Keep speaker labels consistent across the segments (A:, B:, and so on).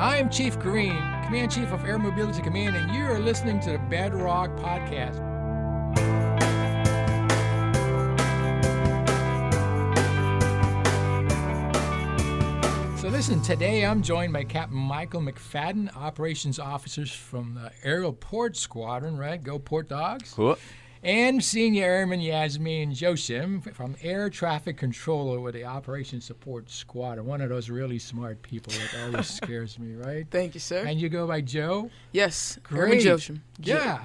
A: I am Chief Greene, Command Chief of Air Mobility Command, and you are listening to the Bedrock Podcast. So listen, today I'm joined by Captain Michael McFadden, Operations Officers from the Aerial Port Squadron, right? Go Port Dogs.
B: Cool.
A: And Senior Airman Yasmeen Joachim from Air Traffic Controller with the Operations Support Squadron. One of those really smart people that always scares me, right?
C: Thank you, sir.
A: And you go by Joe?
C: Yes,
A: Great.
C: Airman Joachim.
A: Yeah.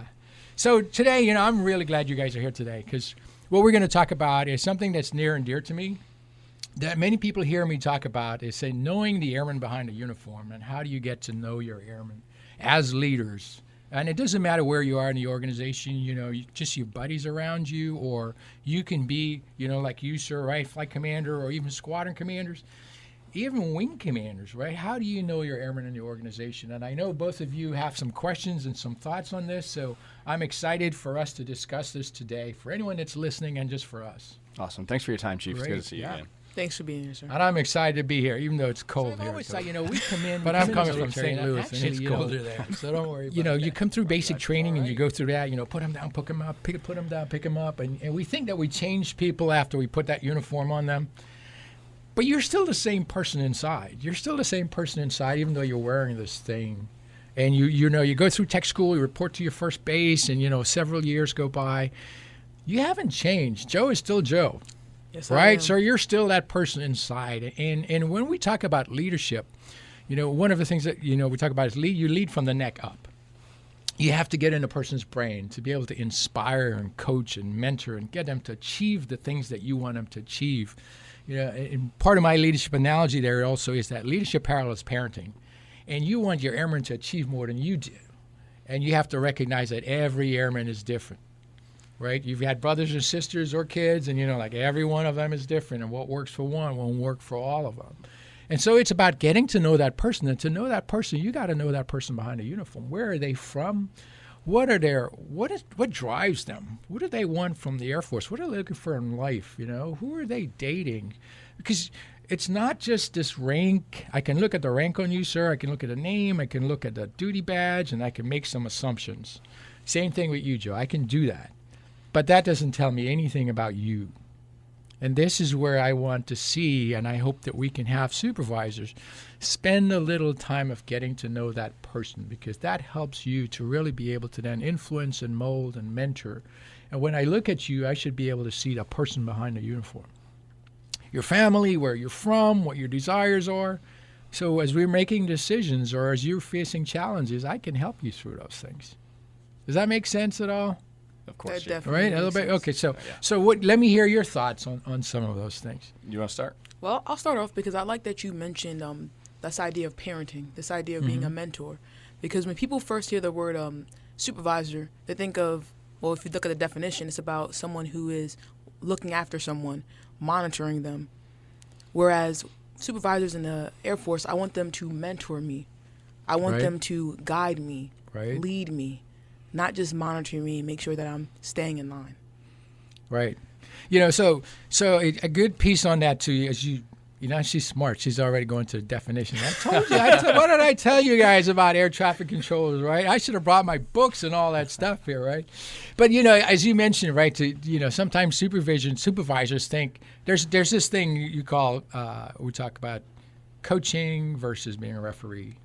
A: So today, I'm really glad you guys are here today because what we're going to talk about is something that's near and dear to me that many people hear me talk about is, say, knowing the airman behind the uniform and how do you get to know your airmen as leaders. And it doesn't matter where you are in the organization, just your buddies around you, or you can be, like you, sir, right, flight commander or even squadron commanders, even wing commanders, right? How do you know your airmen in the organization? And I know both of you have some questions and some thoughts on this, so I'm excited for us to discuss this today for anyone that's listening and just for us.
B: Awesome. Thanks for your time, Chief.
A: Great.
B: It's good to see you
A: Yeah.
B: again.
C: Thanks for being here, sir.
A: And I'm excited to be here, even though it's cold
D: I've
A: here.
D: always thought, we come in.
A: But I'm coming from St. Louis, and
D: Actually,
A: it's
D: colder there, so don't worry about that.
A: You come through basic training and you go through that, put them down, pick them up, put them down, pick them up. And we think that we change people after we put that uniform on them. But you're still the same person inside. You're still the same person inside, even though you're wearing this thing. And you go through tech school, you report to your first base, and, several years go by. You haven't changed. Joe is still Joe.
C: Yes,
A: Right, so you're still that person inside, and when we talk about leadership, one of the things that we talk about is you lead from the neck up. You have to get in a person's brain to be able to inspire and coach and mentor and get them to achieve the things that you want them to achieve. And part of my leadership analogy there also is that leadership parallels parenting, and you want your airmen to achieve more than you do, and you have to recognize that every airman is different. Right? You've had brothers or sisters or kids, and every one of them is different, and what works for one won't work for all of them. And so it's about getting to know that person, and to know that person, you got to know that person behind the uniform. Where are they from? What drives them? What do they want from the Air Force? What are they looking for in life? Who are they dating? Because it's not just this rank. I can look at the rank on you, sir. I can look at the name. I can look at the duty badge, and I can make some assumptions. Same thing with you, Joe. I can do that. But that doesn't tell me anything about you. And this is where I want to see, and I hope that we can have supervisors spend a little time of getting to know that person, because that helps you to really be able to then influence and mold and mentor. And when I look at you, I should be able to see the person behind the uniform. Your family, where you're from, what your desires are. So as we're making decisions or as you're facing challenges, I can help you through those things. Does that make sense at all?
B: Of course.
C: That definitely
A: Right? A little bit. Okay. So let me hear your thoughts on some of those things.
B: You want to start?
C: Well, I'll start off because I like that you mentioned this idea of parenting, this idea of being a mentor. Because when people first hear the word supervisor, they think of, well, if you look at the definition, it's about someone who is looking after someone, monitoring them. Whereas supervisors in the Air Force, I want them to mentor me. I want them to guide me, lead me. Not just monitor me and make sure that I'm staying in line.
A: Right. So a good piece on that too is she's smart. She's already going to the definition. I told you. What did I tell you guys about air traffic controllers, right? I should have brought my books and all that stuff here, right? But, as you mentioned, right, sometimes supervisors think there's this thing you call, we talk about coaching versus being a referee.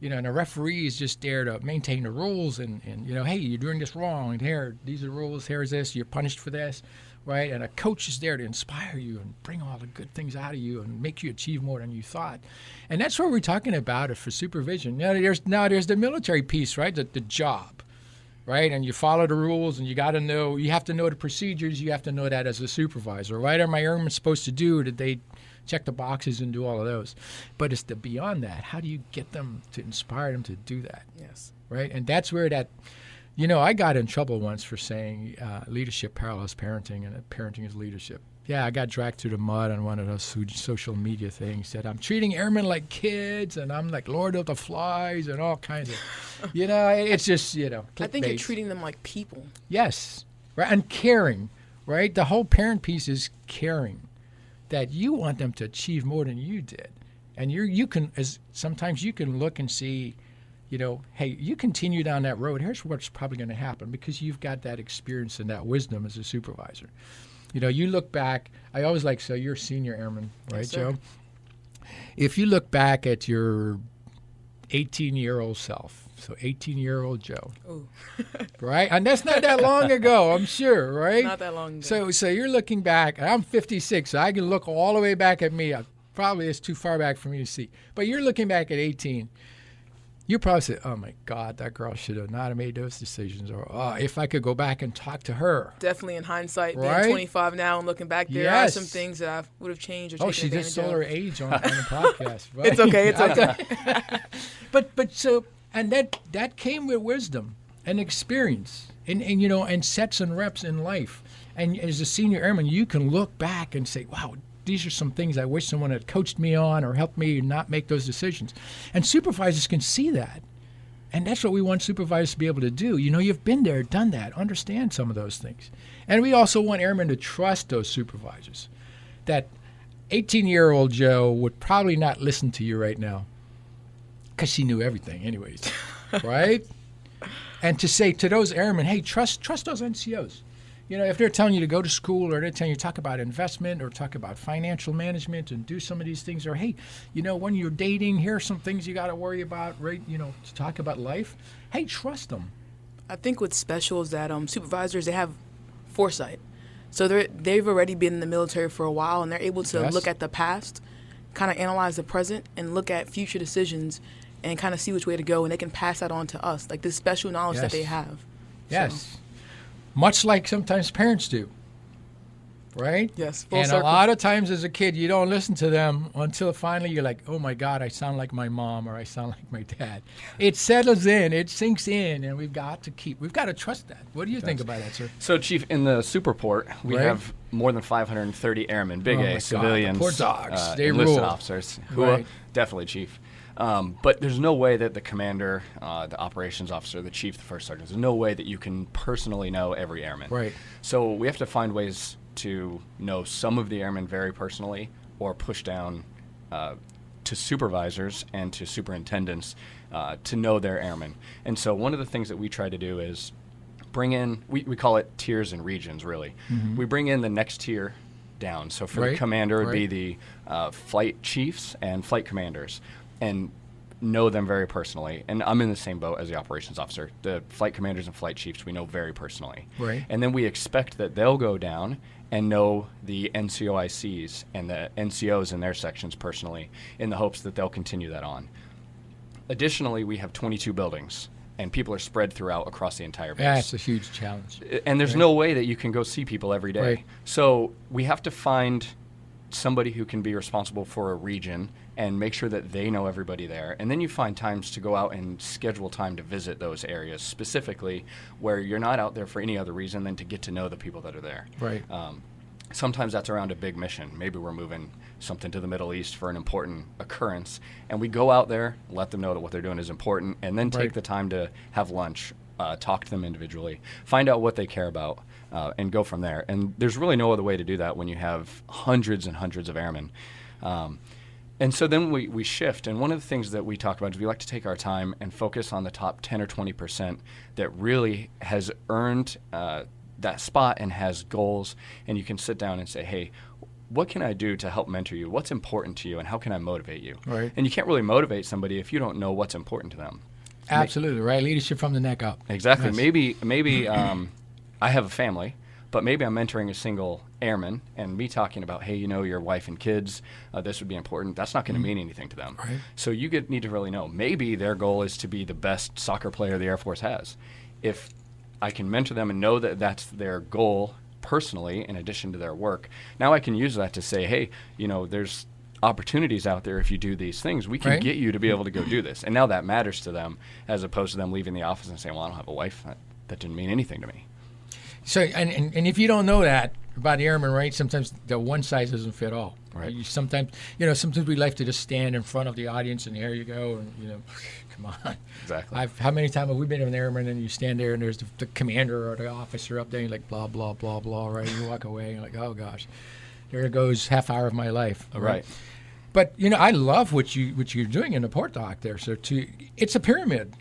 A: And a referee is just there to maintain the rules and hey, you're doing this wrong, and here, these are the rules, here's this, you're punished for this, right? And a coach is there to inspire you and bring all the good things out of you and make you achieve more than you thought. And that's what we're talking about it for supervision. There's the military piece, right? The job, right? And you follow the rules, and you have to know the procedures, you have to know that as a supervisor, right? Are my airmen supposed to do? Did they check the boxes and do all of those? But it's the beyond that. How do you get them to inspire them to do that?
C: Yes. Right?
A: And that's where that, I got in trouble once for saying leadership parallels parenting and that parenting is leadership. Yeah, I got dragged through the mud on one of those social media things that I'm treating airmen like kids and I'm like Lord of the Flies and all kinds of, it's just,
C: I think you're treating them like people.
A: Yes. Right. And caring, right? The whole parent piece is caring. That you want them to achieve more than you did. And you can, as sometimes you can look and see, hey, you continue down that road. Here's what's probably going to happen because you've got that experience and that wisdom as a supervisor. You look back. I always like, so you're senior airman, right,
C: Yes,
A: Joe? If you look back at your 18-year-old self, so 18-year-old Joe,
C: Ooh.
A: right? And that's not that long ago, I'm sure, right?
C: Not that long ago.
A: So you're looking back. I'm 56, so I can look all the way back at me. Probably it's too far back for me to see. But you're looking back at 18. You probably say, oh, my God, that girl should have not have made those decisions. Or, oh, if I could go back and talk to her.
C: Definitely in hindsight,
A: Right?
C: being 25 now and looking back, there are some things that I would have changed or taken
A: She
C: advantage
A: just told her
C: of.
A: age on the podcast. Right?
C: It's okay. It's okay.
A: But so, and that came with wisdom and experience and sets and reps in life. And as a senior airman, you can look back and say, wow, these are some things I wish someone had coached me on or helped me not make those decisions. And supervisors can see that. And that's what we want supervisors to be able to do. You've been there, done that, understand some of those things. And we also want airmen to trust those supervisors. That 18-year-old Joe would probably not listen to you right now because she knew everything anyways, right? And to say to those airmen, hey, trust those NCOs. If they're telling you to go to school or they're telling you to talk about investment or talk about financial management and do some of these things, or, hey, when you're dating, here are some things you got to worry about, right, to talk about life. Hey, trust them.
C: I think what's special is that supervisors, they have foresight. So they've already been in the military for a while, and they're able to look at the past, kind of analyze the present, and look at future decisions and kind of see which way to go, and they can pass that on to us, like this special knowledge that they have.
A: Yes.
C: So.
A: Much like sometimes parents do, right?
C: Yes, full
A: and
C: circle.
A: a lot of times as a kid, you don't listen to them until finally you're like, oh, my God, I sound like my mom or I sound like my dad. It settles in, it sinks in, and we've got to trust that. What do you think about that, sir?
B: So, Chief, in the Superport, we have more than 530 airmen, big A, civilians,
A: poor dogs. They
B: enlisted
A: rule.
B: officers.
A: Right.
B: Definitely, Chief. But there's no way that the commander, the operations officer, the chief, the first sergeant, there's no way that you can personally know every airman.
A: Right.
B: So we have to find ways to know some of the airmen very personally or push down to supervisors and to superintendents to know their airmen. And so one of the things that we try to do is bring in, we call it tiers and regions, really. Mm-hmm. We bring in the next tier down. So for the commander, it would be the flight chiefs and flight commanders, and know them very personally. And I'm in the same boat as the operations officer. The flight commanders and flight chiefs we know very personally.
A: Right.
B: And then we expect that they'll go down and know the NCOICs and the NCOs in their sections personally in the hopes that they'll continue that on. Additionally, we have 22 buildings, and people are spread throughout across the entire base.
A: That's a huge challenge.
B: And there's no way that you can go see people every day.
A: Right.
B: So we have to find somebody who can be responsible for a region and make sure that they know everybody there. And then you find times to go out and schedule time to visit those areas specifically where you're not out there for any other reason than to get to know the people that are there.
A: Right.
B: Sometimes that's around a big mission. Maybe we're moving something to the Middle East for an important occurrence, and we go out there, let them know that what they're doing is important, and then take the time to have lunch, talk to them individually, find out what they care about, and go from there. And there's really no other way to do that when you have hundreds and hundreds of airmen. And so then we shift, and one of the things that we talk about is we like to take our time and focus on the top 10 or 20% that really has earned that spot and has goals, and you can sit down and say, hey, what can I do to help mentor you? What's important to you, and how can I motivate you?
A: Right.
B: And you can't really motivate somebody if you don't know what's important to them.
A: Absolutely, right? Leadership from the neck up.
B: Exactly.
A: Yes.
B: Maybe I have a family, but maybe I'm mentoring a single airman, and me talking about, hey, your wife and kids, this would be important. That's not going to mean anything to them.
A: Right.
B: So you need to really know. Maybe their goal is to be the best soccer player the Air Force has. If I can mentor them and know that that's their goal personally in addition to their work, now I can use that to say, hey, there's opportunities out there if you do these things. We can get you to be able to go do this. And now that matters to them as opposed to them leaving the office and saying, well, I don't have a wife. That didn't mean anything to me.
A: So, and if you don't know that about the airmen, right, sometimes the one size doesn't fit all.
B: Right.
A: Sometimes we like to just stand in front of the audience and here you go, and come on.
B: Exactly.
A: How many times have we been an airman and you stand there and there's the commander or the officer up there and you're like blah blah blah blah, right? You walk away and you're like, oh gosh, there goes half hour of my life.
B: Right.
A: But I love what you're doing in the port dock there. So it's a pyramid,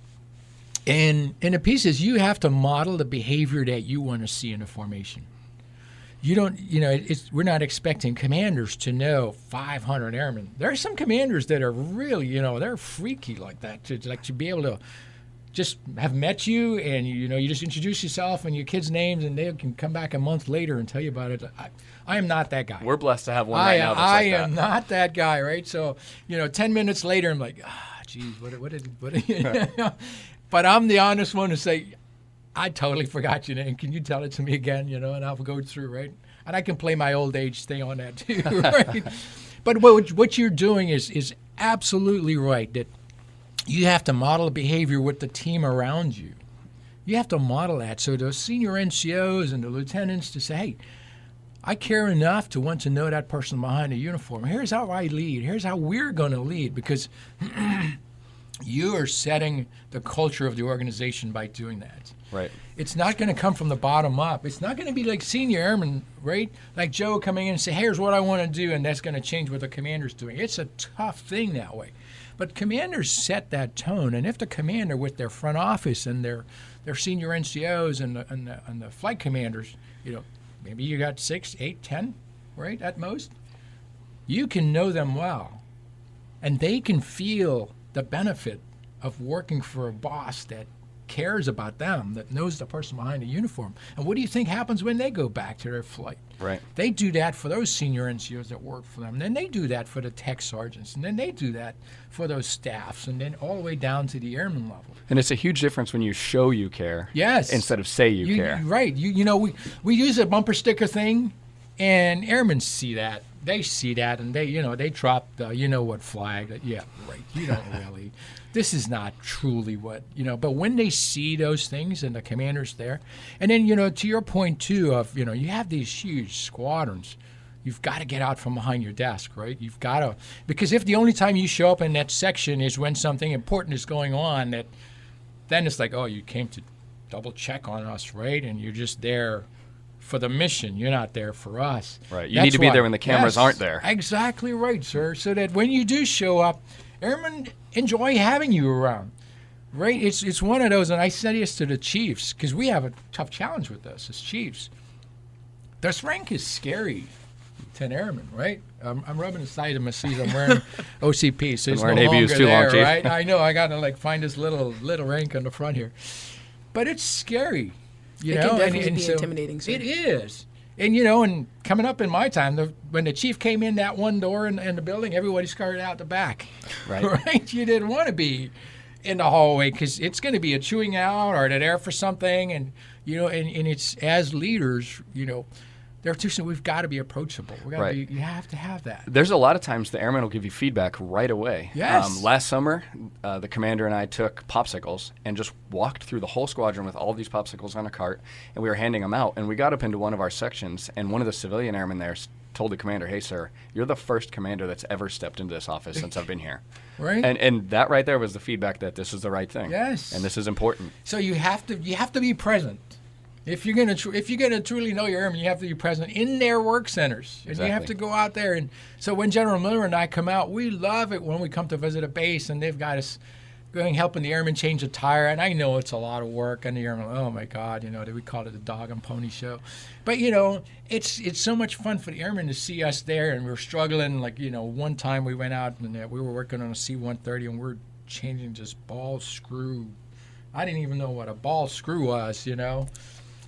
A: and in the pieces you have to model the behavior that you want to see in a formation. You don't, we're not expecting commanders to know 500 airmen. There are some commanders that are really, they're freaky like that. To be able to just have met you and you just introduce yourself and your kids' names, and they can come back a month later and tell you about it. I am not that guy.
B: We're blessed to have one right now.
A: I am not that guy, right? So 10 minutes later, I'm like, geez, what did But I'm the honest one to say, I totally forgot your name. Can you tell it to me again? And I'll go through, right? And I can play my old age thing on that too, right? But what you're doing is absolutely right. That you have to model behavior with the team around you. You have to model that. So those senior NCOs and the lieutenants to say, hey, I care enough to want to know that person behind the uniform. Here's how I lead. Here's how we're going to lead, because you are setting the culture of the organization by doing that.
B: Right.
A: It's not going to come from the bottom up. It's not going to be like senior airmen, right? Like Joe coming in and say, here's what I want to do, and that's going to change what the commander's doing. It's a tough thing that way. But commanders set that tone, and if the commander with their front office and their senior NCOs and the flight commanders, maybe you got 6, 8, 10, right, at most, you can know them well, and they can feel the benefit of working for a boss that cares about them, that knows the person behind the uniform. And what do you think happens when they go back to their flight?
B: Right.
A: They do that for those senior NCOs that work for them. And then they do that for the tech sergeants. And then they do that for those staffs. And then all the way down to the airman level.
B: And it's a huge difference when you show you care.
A: Yes.
B: Instead of say you care.
A: Right. We use a bumper sticker thing, and airmen see that. They see that, and they drop the what flag. Yeah, right. You don't really. This is not truly what, but when they see those things and the commander's there, and then, to your point too of, you have these huge squadrons, you've got to get out from behind your desk, right? You've got to, because if the only time you show up in that section is when something important is going on, then it's like, oh, you came to double check on us, right? And you're just there for the mission. You're not there for us.
B: Right. You need to be there when the cameras aren't there.
A: Exactly right, sir. So that when you do show up, airmen enjoy having you around, right? It's one of those, and I said this to the chiefs, because we have a tough challenge with this as chiefs. This rank is scary to an airman, right? I'm rubbing the side of my sleeve. I'm wearing OCP, so it's no longer
B: ABUs too
A: there,
B: long, Chief.
A: right? I know. I got to find this little rank on the front here, but it's scary,
C: It can definitely be intimidating. Sir.
A: It is. And, and coming up in my time, when the chief came in that one door in the building, everybody scurried out the back.
B: Right.
A: Right? You didn't want to be in the hallway because it's going to be a chewing out or they're there for something. And, and it's as leaders, they're too soon. We've got to be approachable.
B: Right.
A: You have to have that.
B: There's a lot of times the airmen will give you feedback right away.
A: Yes.
B: Last summer, the commander and I took popsicles and just walked through the whole squadron with all these popsicles on a cart, and we were handing them out. And we got up into one of our sections, and one of the civilian airmen there told the commander, "Hey, sir, you're the first commander that's ever stepped into this office since I've been here."
A: Right.
B: And that right there was the feedback that this is the right thing.
A: Yes.
B: And this is important.
A: So you have to be present. If you're gonna truly know your airmen, you have to be present in their work centers, and
B: Exactly.
A: you have to go out there. And so when General Miller and I come out, we love it when we come to visit a base and they've got us going helping the airmen change a tire. And I know it's a lot of work, and the airmen, oh my God, we call it the dog and pony show. But it's so much fun for the airmen to see us there, and we're struggling. Like one time we went out and we were working on a C-130, and we're changing this ball screw. I didn't even know what a ball screw was,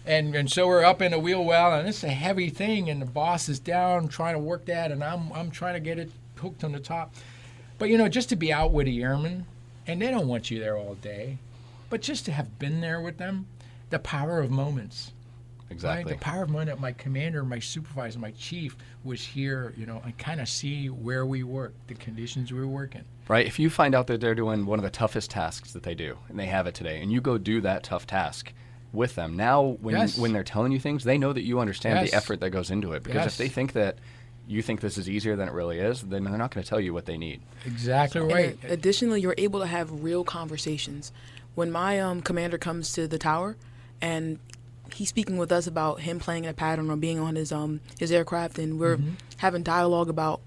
A: And so we're up in a wheel well, and it's a heavy thing, and the boss is down trying to work that, and I'm trying to get it hooked on the top. But, just to be out with the airmen, and they don't want you there all day, but just to have been there with them, the power of moments.
B: Exactly.
A: Right? The power of moment that my commander, my supervisor, my chief was here, and kind of see where we work, the conditions we work in.
B: Right. If you find out that they're doing one of the toughest tasks that they do, and they have it today, and you go do that tough task with them, now when they're telling you things, they know that you understand the effort that goes into it. Because if they think that you think this is easier than it really is, then they're not going to tell you what they need.
A: Exactly right.
C: And additionally, you're able to have real conversations. When my commander comes to the tower and he's speaking with us about him playing in a pattern or being on his aircraft, and we're having dialogue about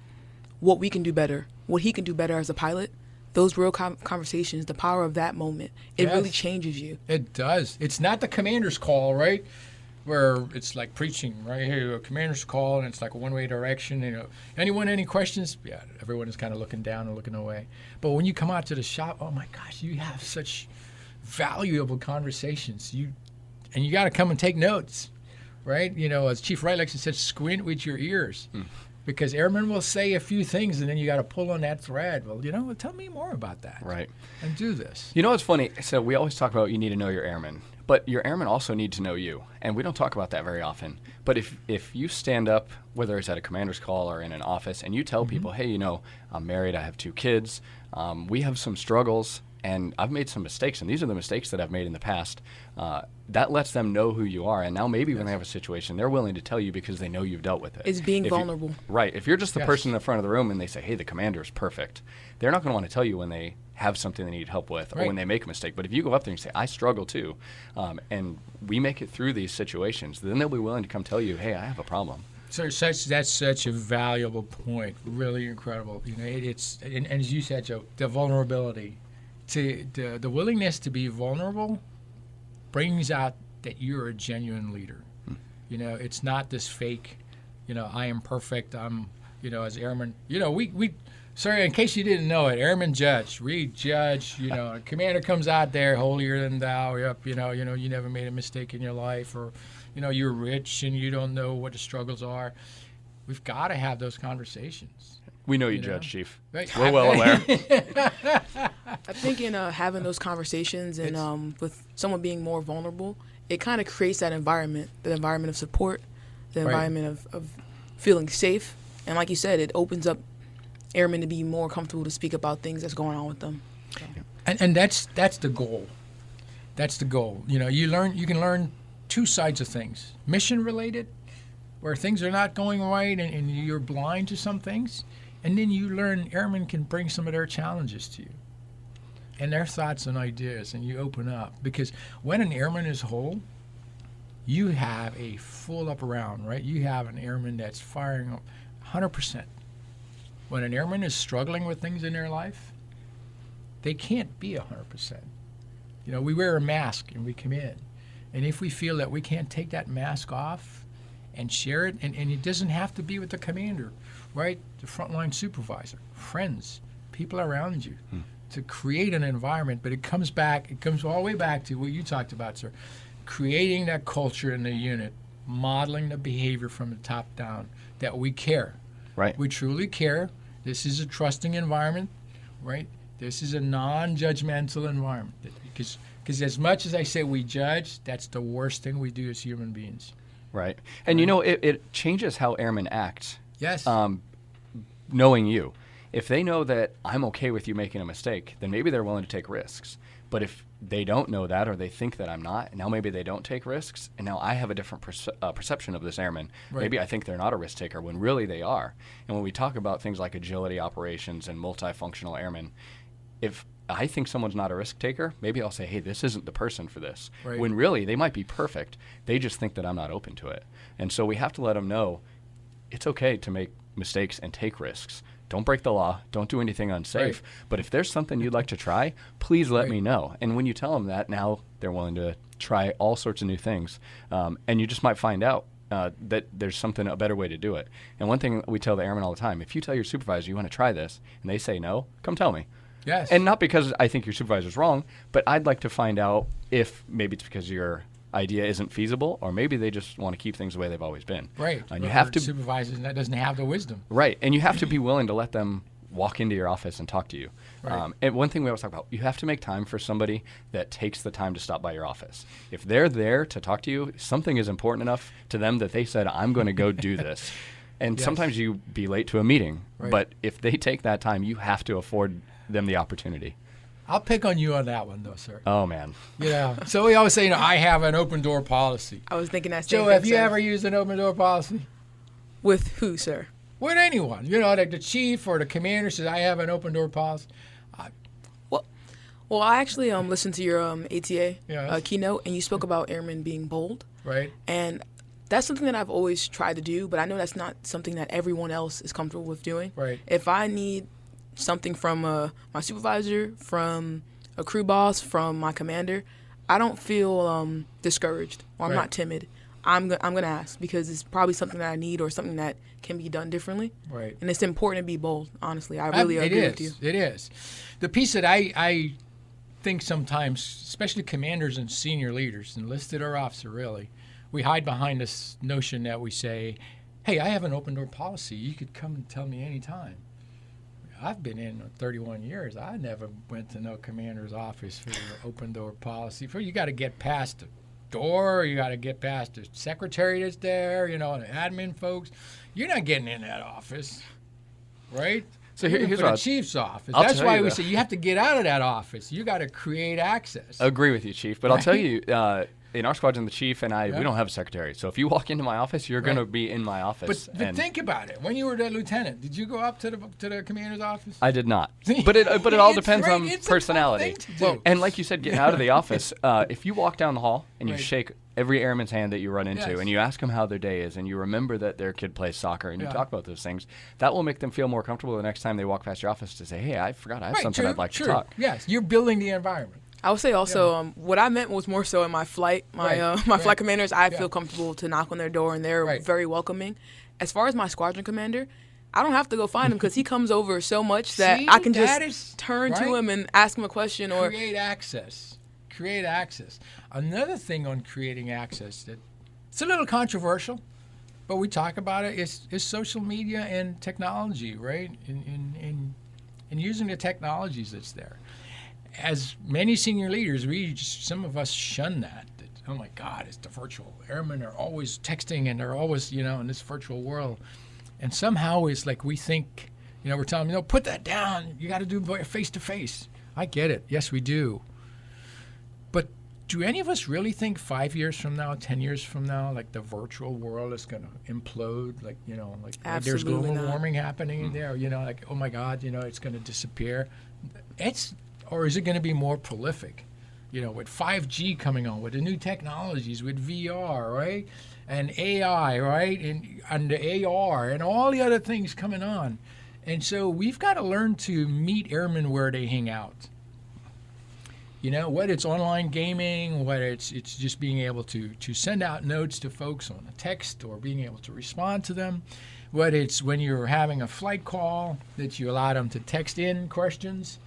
C: what we can do better, what he can do better as a pilot. Those real conversations, the power of that moment, it really changes you.
A: It does. It's not the commander's call, right? Where it's like preaching, right? Here, a commander's call, and it's like a one-way direction. Anyone, any questions? Yeah, everyone is kind of looking down and looking away. But when you come out to the shop, oh my gosh, you have such valuable conversations. You got to come and take notes, right? As Chief Wright likes to say, squint with your ears. Because airmen will say a few things, and then you got to pull on that thread. Well, tell me more about that.
B: Right.
A: And do this.
B: It's funny. So we always talk about you need to know your airmen, but your airmen also need to know you. And we don't talk about that very often. But if you stand up, whether it's at a commander's call or in an office, and you tell people, hey, I'm married, I have 2 kids, we have some struggles, and I've made some mistakes, and these are the mistakes that I've made in the past. That lets them know who you are, and now maybe when they have a situation, they're willing to tell you because they know you've dealt with it.
C: It's being vulnerable.
B: Right. If you're just the person in the front of the room and they say, hey, the commander is perfect, they're not going to want to tell you when they have something they need help with or when they make a mistake. But if you go up there and say, I struggle too, and we make it through these situations, then they'll be willing to come tell you, hey, I have a problem.
A: So that's such a valuable point. Really incredible. It's and as you said, Joe, the vulnerability. The willingness to be vulnerable brings out that you're a genuine leader. It's not this fake, I am perfect. I'm, as airmen, we sorry, in case you didn't know it, airmen judge. We judge, a commander comes out there holier than thou. Yep, you never made a mistake in your life, or, you're rich and you don't know what the struggles are. We've got to have those conversations.
B: We know you judge, Chief.
A: Right.
B: We're well aware.
C: I think in having those conversations and with someone being more vulnerable, it kind of creates that environment of support, the environment of feeling safe. And like you said, it opens up airmen to be more comfortable to speak about things that's going on with them. So.
A: And that's the goal. That's the goal. You can learn 2 sides of things. Mission related, where things are not going right and you're blind to some things. And then you learn airmen can bring some of their challenges to you and their thoughts and ideas, and you open up. Because when an airman is whole, you have a full up around, right? You have an airman that's firing up 100%. When an airman is struggling with things in their life, they can't be 100%. We wear a mask and we come in. And if we feel that we can't take that mask off and share it, and it doesn't have to be with the commander, right? The frontline supervisor, friends, people around you, to create an environment. But it comes all the way back to what you talked about, sir. Creating that culture in the unit, modeling the behavior from the top down, that we care.
B: Right.
A: We truly care. This is a trusting environment, right? This is a non-judgmental environment. Because as much as I say we judge, that's the worst thing we do as human beings.
B: Right. And it changes how airmen act.
A: Yes.
B: Knowing you. If they know that I'm okay with you making a mistake, then maybe they're willing to take risks. But if they don't know that, or they think that I'm not, now maybe they don't take risks, and now I have a different perception of this airman. Right. Maybe I think they're not a risk taker when really they are. And when we talk about things like agility operations and multifunctional airmen, if I think someone's not a risk taker, maybe I'll say, hey, this isn't the person for this. Right. When really they might be perfect. They just think that I'm not open to it. And so we have to let them know it's okay to make mistakes and take risks. Don't break the law. Don't do anything unsafe. Right. But if there's something you'd like to try, please let me know. And when you tell them that, now they're willing to try all sorts of new things. And you just might find out that there's a better way to do it. And one thing we tell the airmen all the time, if you tell your supervisor you want to try this and they say no, come tell me.
A: Yes.
B: And not because I think your supervisor's wrong, but I'd like to find out if maybe it's because your idea isn't feasible, or maybe they just want to keep things the way they've always been.
A: Right.
B: And you have to
A: supervisors that doesn't have the wisdom.
B: Right. And you have to be willing to let them walk into your office and talk to you. Right. And one thing we always talk about, you have to make time for somebody that takes the time to stop by your office. If they're there to talk to you, something is important enough to them that they said, I'm going to go do this. And sometimes you be late to a meeting, but if they take that time, you have to afford them the opportunity.
A: I'll pick on you on that one, though, sir.
B: Oh, man.
A: So we always say, I have an open door policy.
C: I was thinking that.
A: Joe, have you ever used an open door policy?
C: With who, sir?
A: With anyone. Like the chief or the commander says, I have an open door policy.
C: Well, I actually listened to your ATA keynote, and you spoke about airmen being bold.
A: Right.
C: And That's something that I've always tried to do, but I know that's not something that everyone else is comfortable with doing.
A: Right.
C: If I need something from my supervisor, from a crew boss, from my commander, I don't feel discouraged or I'm not timid. I'm gonna ask because it's probably something that I need or something that can be done differently.
A: Right.
C: And it's important to be bold. Honestly, I really agree with you.
A: It is. The piece that I think sometimes, especially commanders and senior leaders, enlisted or officer, really, we hide behind this notion that we say, "Hey, I have an open door policy. You could come and tell me anytime." I've been in 31 years. I never went to no commander's office for the open door policy. You got to get past the door. You got to get past the secretary that's there, and the admin folks. You're not getting in that office, right?
B: So
A: Even
B: here's
A: for the
B: what
A: chief's office.
B: I'll
A: That's
B: tell
A: why
B: you
A: we
B: though.
A: say you have to get out of that office. You got to create access.
B: I agree with you, Chief. But I'll tell you, in our squadron, the chief and I,
A: Yeah.
B: we don't have a secretary. So if you walk into my office, you're going to be in my office.
A: But think about it. When you were the lieutenant, did you go up to the commander's office?
B: I did not. But it all
A: It's
B: depends
A: right.
B: on
A: It's a tough
B: personality.
A: thing to do.
B: And like you said, getting out of the office, if you walk down the hall and you
A: Right.
B: shake every airman's hand that you run into
A: Yes.
B: and you ask them how their day is and you remember that their kid plays soccer and you
A: Yeah.
B: talk about those things, that will make them feel more comfortable the next time they walk past your office to say, hey, I forgot I have something I'd like to talk.
A: Yes, you're building the environment.
C: I would say also, what I meant was more so in my flight. My
A: Right,
C: my
A: right.
C: flight commanders, I
A: Yeah.
C: feel comfortable to knock on their door, and they're
A: Right.
C: very welcoming. As far as my squadron commander, I don't have to go find him because he comes over so much that
A: See,
C: I can
A: that
C: just
A: is-
C: turn
A: right?
C: to him and ask him a question. Or
A: Create access. Create access. Another thing on creating access that it's a little controversial, but we talk about it is social media and technology, right? In using the technologies that's there. As many senior leaders, some of us shun that. Oh my God, it's the virtual. Airmen are always texting and they're always, in this virtual world. And somehow it's like we think, we're telling them, put that down. You got to do face to face. I get it. Yes, we do. But do any of us really think 5 years from now, 10 years from now, like the virtual world is going to implode? Like, there's
C: Absolutely
A: global
C: not.
A: warming happening in there, like, oh my God, it's going to disappear. Or is it going to be more prolific? With 5G coming on, with the new technologies, with VR, right? And AI, right? And the AR and all the other things coming on. And so we've got to learn to meet airmen where they hang out. Whether it's online gaming, whether it's just being able to send out notes to folks on a text or being able to respond to them, whether it's when you're having a flight call that you allow them to text in questions,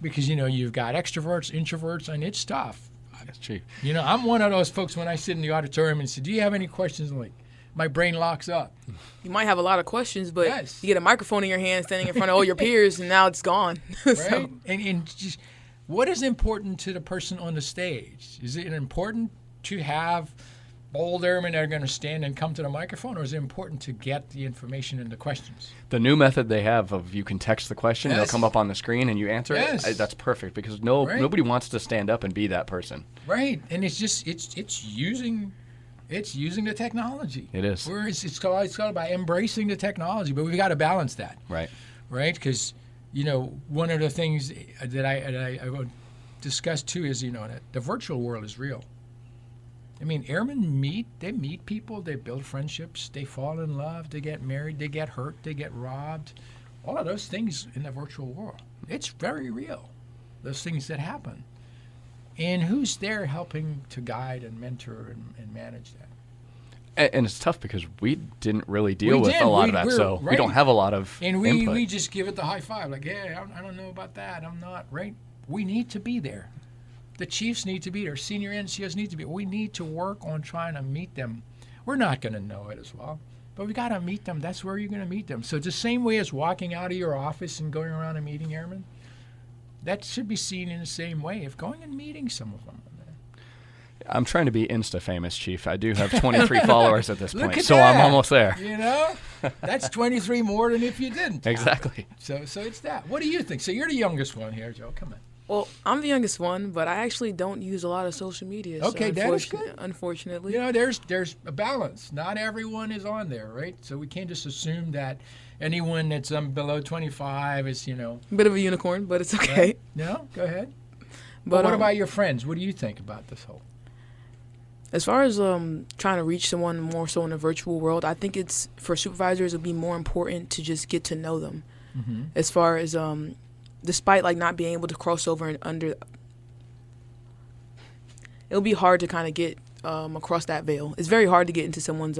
A: because you've got extroverts, introverts, and it's tough.
B: That's Chief.
A: I'm one of those folks when I sit in the auditorium and say, "Do you have any questions?" I'm like, my brain locks up.
C: you might have a lot of questions, but
A: Yes.
C: you get a microphone in your hand, standing in front of all your peers, and now it's gone.
A: Right?
C: So,
A: And just what is important to the person on the stage? Is it important to have bold airmen that are going to stand and come to the microphone, or is it important to get the information and the questions?
B: The new method they have of you can text the question,
A: Yes.
B: they'll come up on the screen and you answer
A: Yes.
B: it. That's perfect because
A: Right.
B: nobody wants to stand up and be that person.
A: Right, and it's just it's using the technology.
B: It is.
A: It's all about embracing the technology, but we've got to balance that.
B: Right.
A: Right? Because one of the things that I would discuss too is that the virtual world is real. I mean, airmen meet people, they build friendships, they fall in love, they get married, they get hurt, they get robbed. All of those things in the virtual world. It's very real, those things that happen. And who's there helping to guide and mentor and manage that?
B: And it's tough because we didn't really deal with a lot of that,
A: we're-
B: so we
A: right.
B: don't have a lot of
A: And
B: input.
A: we just give it the high five, like, hey, I don't know about that, I'm not, right? We need to be there. The chiefs need to be there. Senior NCOs need to be. We need to work on trying to meet them. We're not going to know it as well, but we got to meet them. That's where you're going to meet them. So it's the same way as walking out of your office and going around and meeting airmen. That should be seen in the same way of going and meeting some of them.
B: I'm trying to be Insta famous, Chief. I do have 23 followers at this
A: Look
B: point,
A: at
B: so
A: that.
B: I'm almost there.
A: That's 23 more than if you didn't.
B: Exactly.
A: So it's that. What do you think? So you're the youngest one here, Joe. Come on.
C: well, I'm the youngest one, but I actually don't use a lot of social media.
A: Okay, that is good.
C: Unfortunately.
A: There's a balance. Not everyone is on there, right? So we can't just assume that anyone that's below 25 is,
C: Bit of a unicorn, but it's okay.
A: right? No, go ahead. But what about your friends? What do you think about this whole?
C: As far as trying to reach someone more so in the virtual world, I think it's for supervisors it'll be more important to just get to know them.
A: Mm-hmm.
C: As far as despite like not being able to cross over and under, it'll be hard to kind of get across that veil. It's very hard to get into someone's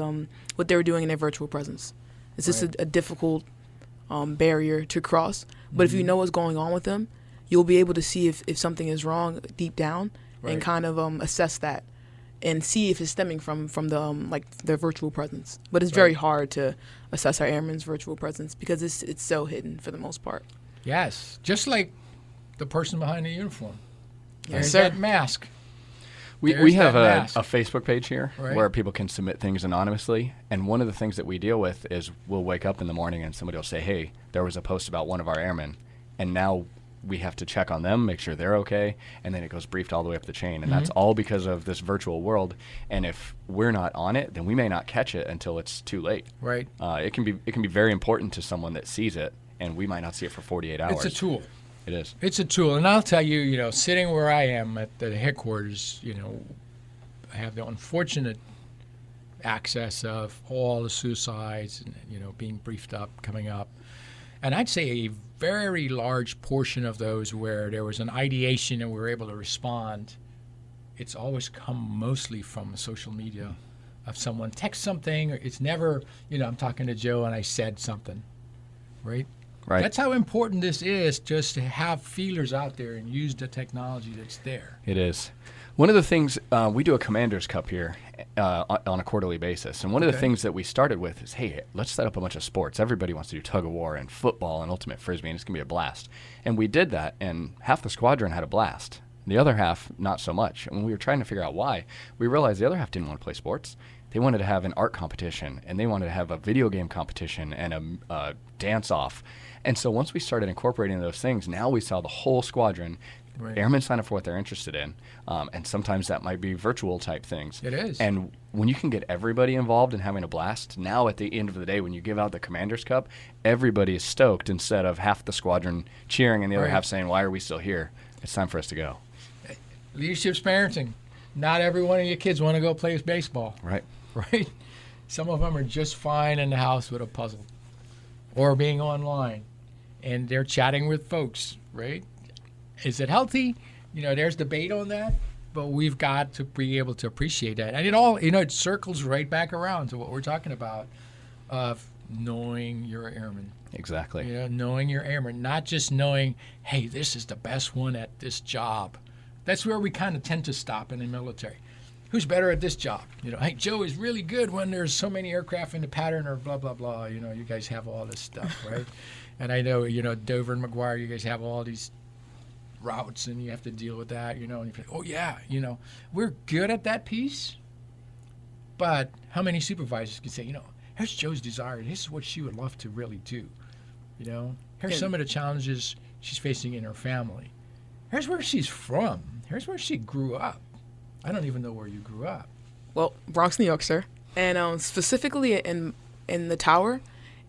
C: what they were doing in their virtual presence. It's just a difficult barrier to cross. But if you know what's going on with them, you'll be able to see if something is wrong deep down and kind of assess that and see if it's stemming from the like their virtual presence. But it's very hard to assess our airmen's virtual presence because it's so hidden for the most part.
A: Yes, just like the person behind the uniform.
C: Yes,
A: There's
C: sir.
A: that mask.
B: We
A: There's
B: have
A: that
B: a
A: mask.
B: Facebook page here
A: Right.
B: where people can submit things anonymously. And one of the things that we deal with is we'll wake up in the morning and somebody will say, hey, there was a post about one of our airmen. And now we have to check on them, make sure they're okay. And then it goes briefed all the way up the chain. And that's all because of this virtual world. And if we're not on it, then we may not catch it until it's too late.
A: Right.
B: It can be very important to someone that sees it, and we might not see it for 48 hours.
A: It's a tool.
B: It is.
A: It's a tool. And I'll tell you, sitting where I am at the headquarters, I have the unfortunate access of all the suicides and, being briefed up, coming up. And I'd say a very large portion of those where there was an ideation and we were able to respond, it's always come mostly from social media of someone text something. Or it's never, I'm talking to Joe and I said something, right?
B: Right.
A: That's how important this is, just to have feelers out there and use the technology that's there.
B: It is. One of the things, we do a Commander's Cup here on a quarterly basis. And one of the things that we started with is, hey, let's set up a bunch of sports. Everybody wants to do tug of war and football and ultimate frisbee, and it's going to be a blast. And we did that, and half the squadron had a blast. The other half, not so much. And when we were trying to figure out why, we realized the other half didn't want to play sports. They wanted to have an art competition, and they wanted to have a video game competition and a dance-off. And so once we started incorporating those things, now we saw the whole squadron.
A: Right.
B: Airmen sign up for what they're interested in, and sometimes that might be virtual type things.
A: It is.
B: And when you can get everybody involved and having a blast, now at the end of the day, when you give out the Commander's Cup, everybody is stoked instead of half the squadron cheering and the other half saying, why are we still here? It's time for us to go.
A: Leadership's parenting. Not every one of your kids want to go play baseball.
B: Right.
A: Right? Some of them are just fine in the house with a puzzle or being online, and they're chatting with folks, right? Is it healthy? There's debate on that, but we've got to be able to appreciate that. And it all, it circles right back around to what we're talking about of knowing your airman.
B: Exactly.
A: Knowing your airman, not just knowing, hey, this is the best one at this job. That's where we kind of tend to stop in the military. Who's better at this job? Hey, Joe is really good when there's so many aircraft in the pattern or blah, blah, blah. You guys have all this stuff, right? And I know, Dover and McGuire, you guys have all these routes and you have to deal with that, and you think, oh, yeah, we're good at that piece. But how many supervisors can say, here's Joe's desire. This is what she would love to really do. Here's some of the challenges she's facing in her family. Here's where she's from. Here's where she grew up. I don't even know where you grew up.
C: Well, Bronx, New York, sir. And specifically in the tower,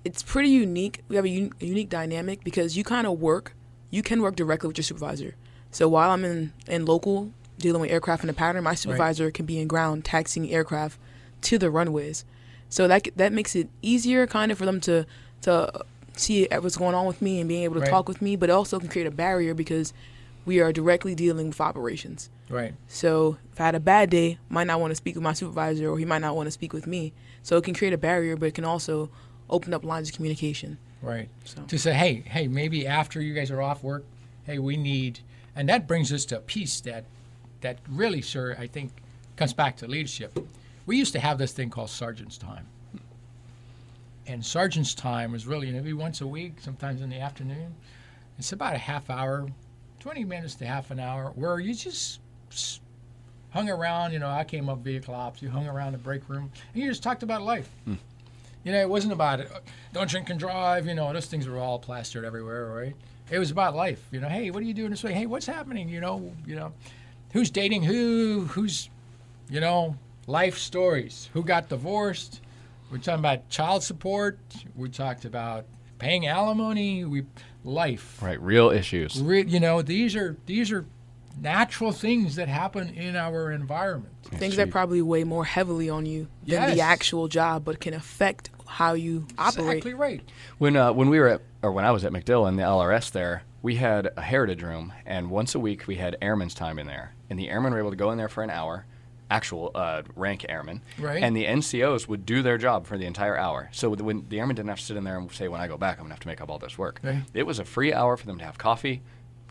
C: it's pretty unique. We have a unique dynamic because you can work directly with your supervisor. So while I'm in local dealing with aircraft in the pattern, my supervisor can be in ground taxiing aircraft to the runways. So that makes it easier kind of for them to see what's going on with me and being able to talk with me, but it also can create a barrier because we are directly dealing with operations.
A: Right.
C: So if I had a bad day, might not want to speak with my supervisor or he might not want to speak with me. So it can create a barrier, but it can also open up lines of communication.
A: Right.
C: So.
A: To say, hey, maybe after you guys are off work, hey, we need, and that brings us to a piece that really, sir, I think comes back to leadership. We used to have this thing called sergeant's time. And sergeant's time was really maybe once a week, sometimes in the afternoon. It's about a half hour, 20 minutes to half an hour, where you just hung around. I came up vehicle ops. You hung around the break room, and you just talked about life. It wasn't about don't drink and drive. Those things were all plastered everywhere, right? It was about life. Hey, what are you doing this way? Hey, what's happening? Who's dating who? Who's, life stories. Who got divorced? We're talking about child support. We talked about paying alimony. Life.
B: Right. Real issues.
A: These are natural things that happen in our environment.
C: Things that probably weigh more heavily on you than the actual job, but can affect how you operate.
A: Exactly right.
B: When when I was at MacDill in the LRS there, we had a heritage room, and once a week we had airmen's time in there, and the airmen were able to go in there for an hour, actual rank airmen,
A: right.
B: And the NCOs would do their job for the entire hour. So when the airmen didn't have to sit in there and say, when I go back, I'm going to have to make up all this work.
A: Right.
B: It was a free hour for them to have coffee,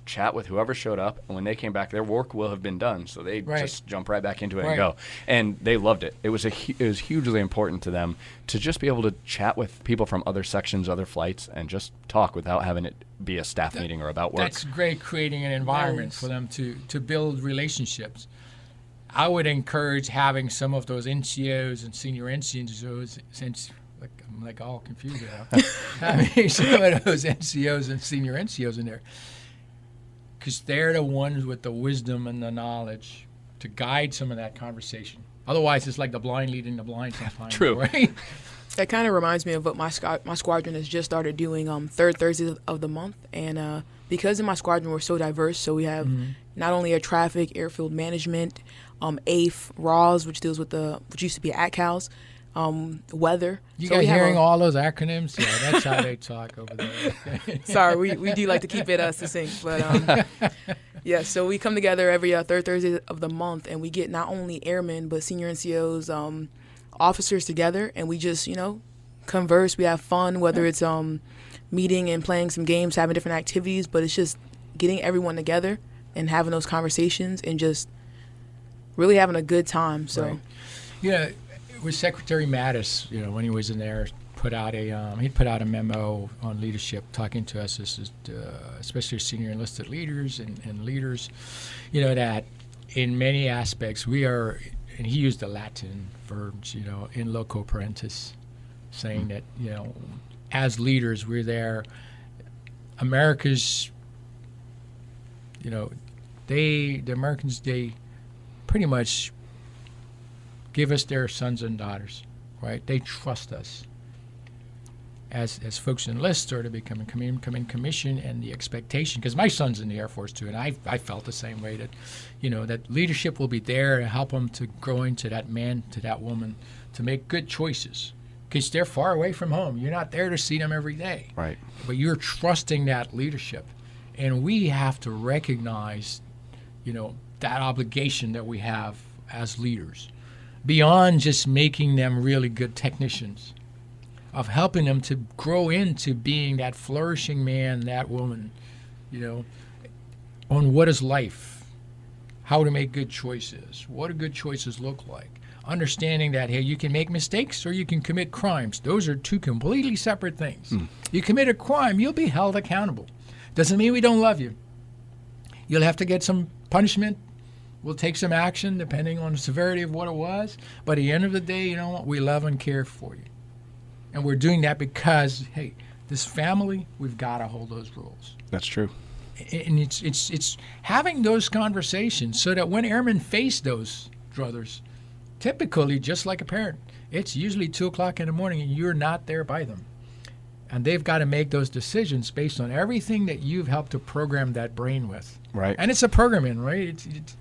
B: chat with whoever showed up, and when they came back, their work will have been done, so they just jump right back into it and go. And they loved it. It was hugely important to them to just be able to chat with people from other sections, other flights, and just talk without having it be a staff meeting or about work.
A: That's great, creating an environment for them to build relationships. I would encourage having some of those NCOs and senior NCOs, since I'm like all confused now, having some of those NCOs and senior NCOs in there, because they're the ones with the wisdom and the knowledge to guide some of that conversation. Otherwise, it's like the blind leading the blind sometimes.
B: True.
A: Right?
C: That kind of reminds me of what my squadron has just started doing third Thursdays of the month. And because in my squadron we're so diverse, so we have not only air traffic, airfield management, AIF, RAWS, which deals with which used to be ATCALs, weather.
A: You
C: so
A: guys hearing all those acronyms? Yeah, that's how they talk over there.
C: Sorry, we do like to keep it succinct. But yeah, so we come together every third Thursday of the month, and we get not only airmen, but senior NCOs, officers together, and we just, converse. We have fun, whether it's meeting and playing some games, having different activities, but it's just getting everyone together and having those conversations and just really having a good time. So,
A: right. With Secretary Mattis, when he was in there, he put out a memo on leadership, talking to us, especially senior enlisted leaders and leaders, that in many aspects we are, and he used the Latin verbs, in loco parentis, saying that, as leaders, we're there. America's, the Americans, they pretty much give us their sons and daughters, right? They trust us as folks enlist or to come in commission, and the expectation, because my son's in the Air Force too, and I felt the same way, that that leadership will be there to help them to grow into that man, to that woman, to make good choices, because they're far away from home. You're not there to see them every day,
B: right?
A: But you're trusting that leadership, and we have to recognize that obligation that we have as leaders, beyond just making them really good technicians, of helping them to grow into being that flourishing man, that woman, on what is life, how to make good choices, what do good choices look like, understanding that, hey, you can make mistakes or you can commit crimes. Those are two completely separate things. You commit a crime, you'll be held accountable. Doesn't mean we don't love you. You'll have to get some punishment. We'll take some action depending on the severity of what it was. But at the end of the day, we love and care for you. And we're doing that because, hey, this family, we've got to hold those rules.
B: That's true.
A: And it's having those conversations so that when airmen face those druthers, typically, just like a parent, it's usually 2 o'clock in the morning and you're not there by them. And they've got to make those decisions based on everything that you've helped to program that brain with.
B: Right.
A: And it's a programming, right? It's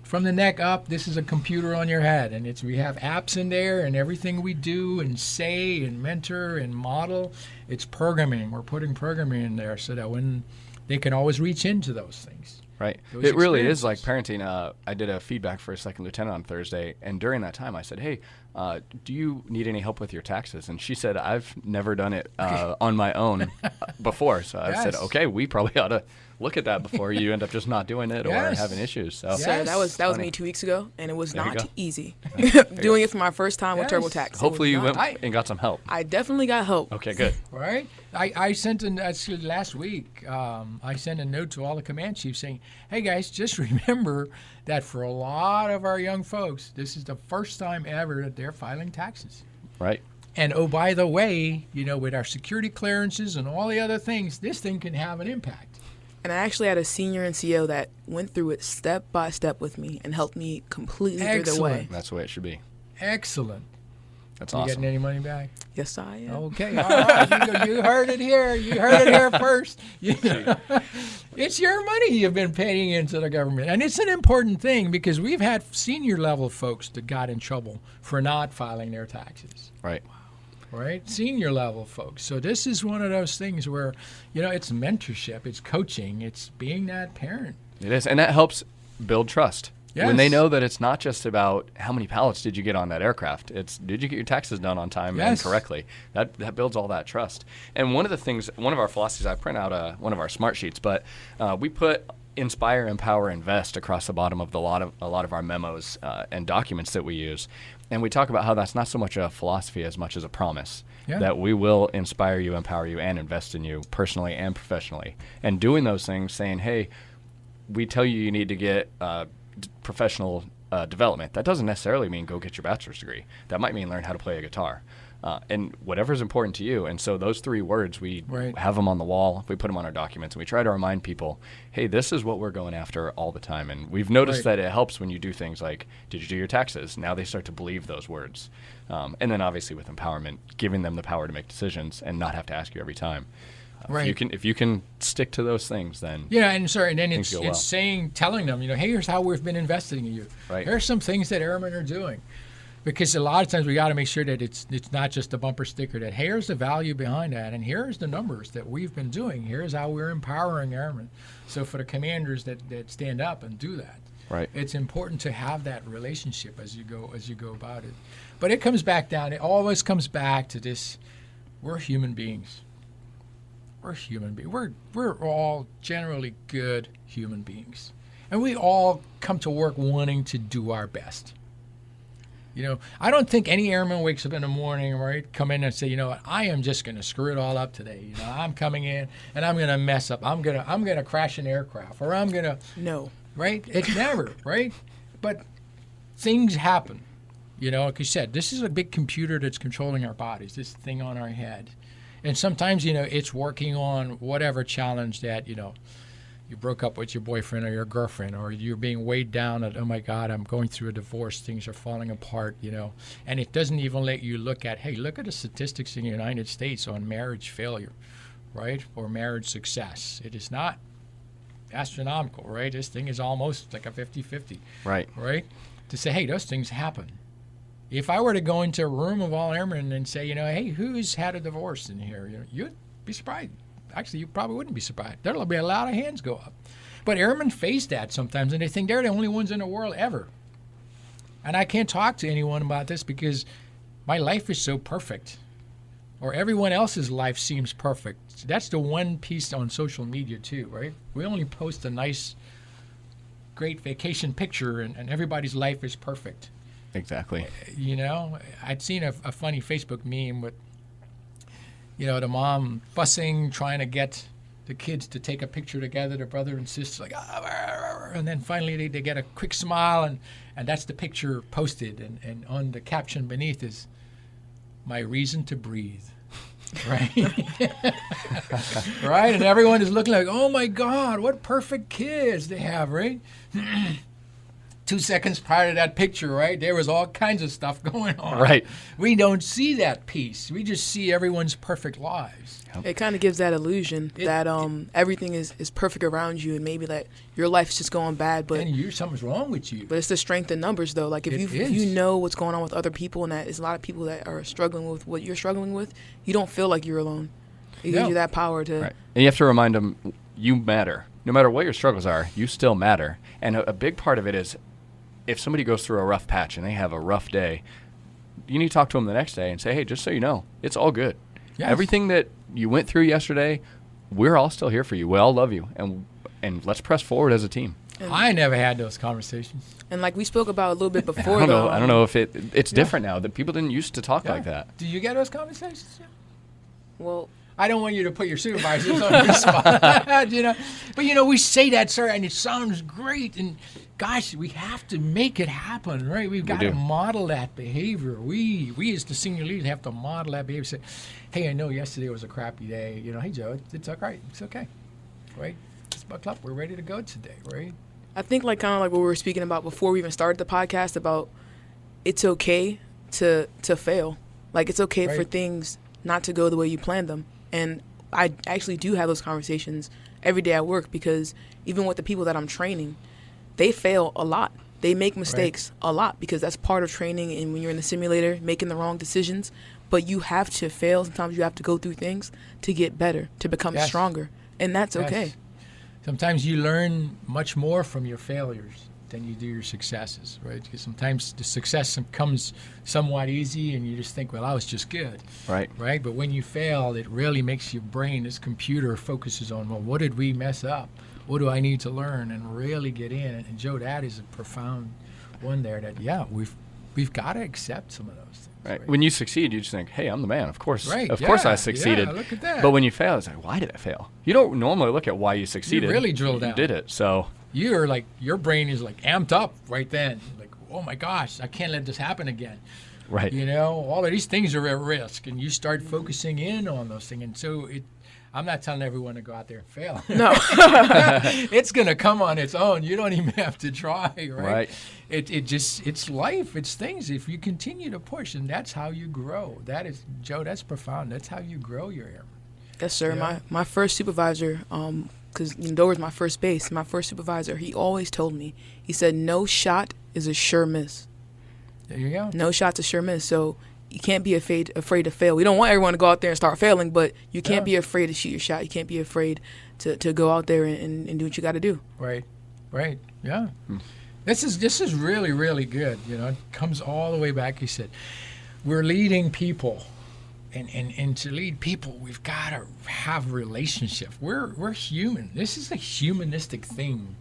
A: from the neck up, this is a computer on your head, and we have apps in there, and everything we do and say and mentor and model, it's programming. We're putting programming in there so that when they can always reach into those things.
B: Right. It really is like parenting. I did a feedback for a second lieutenant on Thursday, and during that time I said, hey, do you need any help with your taxes? And she said, I've never done it on my own before. So I said, okay, we probably ought to look at that before you end up just not doing it or having issues. So
C: that was me 2 weeks ago, and it was not easy. Doing it for my first time with TurboTax.
B: Hopefully you went and got some help.
C: I definitely got help.
B: Okay, good.
A: All right. I sent last week, I sent a note to all the command chiefs saying, hey guys, just remember that for a lot of our young folks, this is the first time ever that they're filing taxes.
B: Right.
A: And oh, by the way, with our security clearances and all the other things, this thing can have an impact.
C: And I actually had a senior NCO that went through it step by step with me and helped me completely through the way.
B: That's the way it should be.
A: Excellent.
B: That's
A: You
B: awesome.
A: getting any money back?
C: Yes, I am.
A: Okay, all right. You heard it here. You heard it here first. It's your money you've been paying into the government. And it's an important thing because we've had senior level folks that got in trouble for not filing their taxes.
B: Right.
A: Right? Senior level folks. So this is one of those things where, it's mentorship, it's coaching, it's being that parent.
B: It is. And that helps build trust.
A: Yes.
B: When they know that it's not just about how many pallets did you get on that aircraft, it's did you get your taxes done on time and correctly. That builds all that trust. And one of our philosophies, I print out one of our smart sheets, but we put inspire, empower, invest across the bottom of a lot of our memos and documents that we use. And we talk about how that's not so much a philosophy as much as a promise. Yeah. That we will inspire you, empower you, and invest in you personally and professionally. And doing those things, saying, hey, we tell you need to get professional development. That doesn't necessarily mean go get your bachelor's degree. That might mean learn how to play a guitar. And whatever's important to you. And so those 3 words, we have them on the wall. We put them on our documents. And we try to remind people, hey, this is what we're going after all the time. And we've noticed that it helps when you do things like, did you do your taxes? Now they start to believe those words. And then obviously with empowerment, giving them the power to make decisions and not have to ask you every time. If you can stick to those things, then
A: and then it's telling them, hey, here's how we've been investing in you.
B: Right.
A: Here's some things that airmen are doing, because a lot of times we got to make sure that it's not just a bumper sticker. That here's the value behind that, and here's the numbers that we've been doing. Here's how we're empowering airmen. So for the commanders that stand up and do that, it's important to have that relationship as you go about it. But it comes back down. It always comes back to this: we're human beings. We're human beings. We're all generally good human beings. And we all come to work wanting to do our best. I don't think any airman wakes up in the morning, come in and say, what, I am just going to screw it all up today. I'm coming in and I'm going to mess up. I'm going to crash an aircraft, or I'm going to.
C: No.
A: Right? It's never, right? But things happen. Like you said, this is a big computer that's controlling our bodies, this thing on our head. And sometimes, it's working on whatever challenge that, you broke up with your boyfriend or your girlfriend, or you're being weighed down at, oh, my God, I'm going through a divorce. Things are falling apart, And it doesn't even let you look at, hey, look at the statistics in the United States on marriage failure, right, or marriage success. It is not astronomical, right? This thing is almost like a 50-50.
B: Right.
A: Right? To say, hey, those things happen. If I were to go into a room of all airmen and say, hey, who's had a divorce in here? You'd be surprised. Actually, you probably wouldn't be surprised. There'll be a lot of hands go up. But airmen face that sometimes, and they think they're the only ones in the world ever. And I can't talk to anyone about this because my life is so perfect, or everyone else's life seems perfect. That's the one piece on social media too, right? We only post a nice, great vacation picture, and everybody's life is perfect.
B: Exactly.
A: I'd seen a funny Facebook meme with, the mom fussing, trying to get the kids to take a picture together, the brother and sister, like, and then finally they get a quick smile, and that's the picture posted, and on the caption beneath is, "My reason to breathe." Right? Right? And everyone is looking like, oh my God, what perfect kids they have, right? 2 seconds prior to that picture, right, there was all kinds of stuff going on.
B: Right.
A: We don't see that piece. We just see everyone's perfect lives.
C: It kind of gives that illusion that everything is perfect around you, and maybe that your life's just going bad, but
A: something's wrong with you.
C: But it's the strength in numbers, though. Like if you know what's going on with other people, and that there's a lot of people that are struggling with what you're struggling with, you don't feel like you're alone. It gives you that power to.
B: Right. And you have to remind them, you matter. No matter what your struggles are, you still matter. And a big part of it is, if somebody goes through a rough patch and they have a rough day, you need to talk to them the next day and say, hey, just so you know, it's all good. Yes. Everything that you went through yesterday, we're all still here for you. We all love you. And let's press forward as a team.
A: I never had those conversations.
C: And like we spoke about a little bit before,
B: I don't know if it's different now. That people didn't used to talk like that.
A: Do you get those conversations? Yeah.
C: Well,
A: I don't want you to put your supervisors on your spot, But we say that, sir, and it sounds great. And gosh, we have to make it happen, right? We've got to model that behavior. We as the senior leaders have to model that behavior. Say, hey, I know yesterday was a crappy day. Hey, Joe, it's all right. It's okay, right? Let's buckle up. We're ready to go today, right?
C: I think kind of like what we were speaking about before we even started the podcast about it's okay to fail. Like, it's okay for
A: Right.
C: things not to go the way you planned them. And I actually do have those conversations every day at work, because even with the people that I'm training, they fail a lot. They make mistakes a lot, because that's part of training. And when you're in the simulator, making the wrong decisions, but you have to fail. Sometimes you have to go through things to get better, to become
A: Yes.
C: stronger. And that's
A: Yes.
C: okay.
A: Sometimes you learn much more from your failures than you do your successes, right? Because sometimes the success comes somewhat easy and you just think, well, I was just good,
B: Right.
A: right? But when you fail, it really makes your brain, this computer focuses on, well, what did we mess up? What do I need to learn? And really get in. And Joe, that is a profound one there that, yeah, we've got to accept some of those things.
B: Right. When you succeed, you just think, hey, I'm the man. Of course.
A: Right,
B: Of course
A: yeah,
B: I succeeded.
A: yeah, look at that.
B: But when you fail, it's like, why did I fail? You don't normally look at why you succeeded.
A: really drill
B: You
A: down.
B: did it. So,
A: You're like, your brain is like amped up right then. Like, oh my gosh, I can't let this happen again.
B: right.
A: You know, all of these things are at risk, and you start focusing in on those things. And so I'm not telling everyone to go out there and fail.
C: No.
A: It's going to come on its own. You don't even have to try, right?
B: Right.
A: It's life. It's things. If you continue to push, and that's how you grow. That is, Joe, that's profound. That's how you grow your airman.
C: Yes, sir.
A: Yeah.
C: My first supervisor, because Dover was my first base, my first supervisor, he always told me, he said, no shot is a sure miss.
A: There you go.
C: No shot's a sure miss. So you can't be afraid to fail. We don't want everyone to go out there and start failing, but you can't be afraid to shoot your shot. You can't be afraid to go out there and do what you got to do.
A: Right. Yeah. This is really, really good. You know, it comes all the way back. You said, we're leading people. And to lead people, we've got to have relationships. We're human. This is a humanistic thing,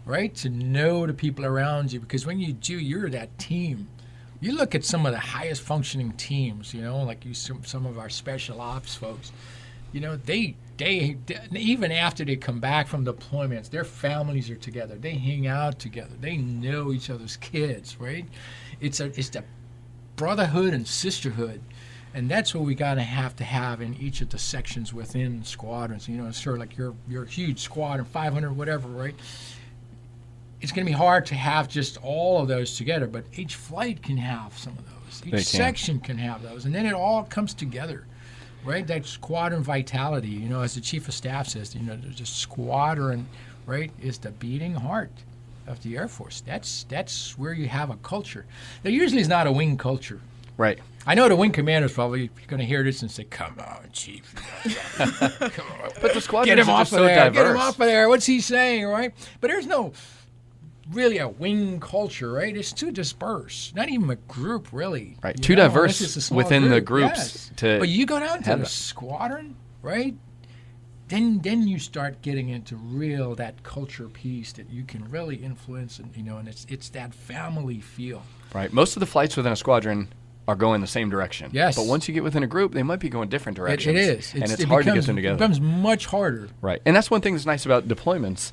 A: right? To know the people around you, because when you do, you're that team. You look at some of the highest functioning teams, you know, like some of our special ops folks. You know, they even after they come back from deployments, their families are together. They hang out together. They know each other's kids, right? It's the brotherhood and sisterhood. And that's what we got to have in each of the sections within squadrons. You know, it's sort of like your huge squadron, 500, whatever, right? It's going to be hard to have just all of those together, but each flight can have some of those. Each section can have those, and then it all comes together, right? That squadron vitality, you know, as the Chief of Staff says, you know, there's a squadron, right, is the beating heart of the Air Force. That's where you have a culture. There usually is not a wing culture.
B: Right.
A: I know the wing commander's probably going to hear this and say, "Come on, Chief, come on.
B: But the squadrons
A: Get him
B: are
A: off
B: just
A: of
B: so
A: there.
B: diverse.
A: Get him off of there. What's he saying, right?" But there's no really a wing culture, right? It's too dispersed. Not even a group, really.
B: Right.
A: You
B: Too
A: know,
B: diverse
A: unless it's a small
B: within the
A: group.
B: groups
A: Yes.
B: to
A: But you go down to
B: have
A: the
B: that.
A: squadron, right? Then you start getting into that culture piece that you can really influence, and you know, and it's that family feel.
B: Right. Most of the flights within a squadron are going the same direction.
A: Yes.
B: But once you get within a group, they might be going different directions.
A: It is.
B: And it's
A: it
B: hard to get
A: becomes-
B: them
A: It
B: together.
A: becomes much harder.
B: Right. And that's one thing that's nice about deployments.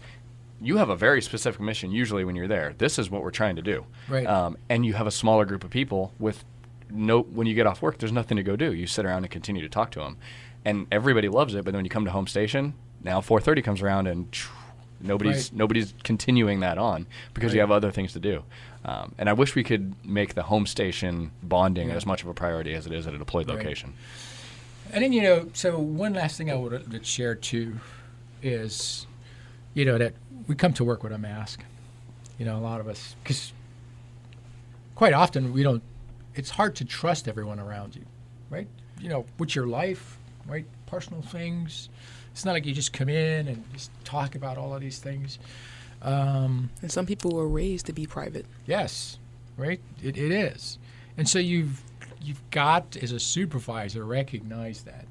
B: You have a very specific mission usually when you're there. This is what we're trying to do.
A: Right.
B: And you have a smaller group of people with when you get off work, there's nothing to go do. You sit around and continue to talk to them. And everybody loves it, but then when you come to home station, now 4:30 comes around and nobody's continuing that on because you have other things to do. And I wish we could make the home station bonding as much of a priority as it is at a deployed location.
A: And then, you know, so one last thing I would share too is, you know, that we come to work with a mask. You know, a lot of us, because quite often it's hard to trust everyone around you, right? You know, with your life, right? Personal things. It's not like you just come in and just talk about all of these things.
C: And some people were raised to be private.
A: Yes, right? It is. And so you've got, as a supervisor, recognize that.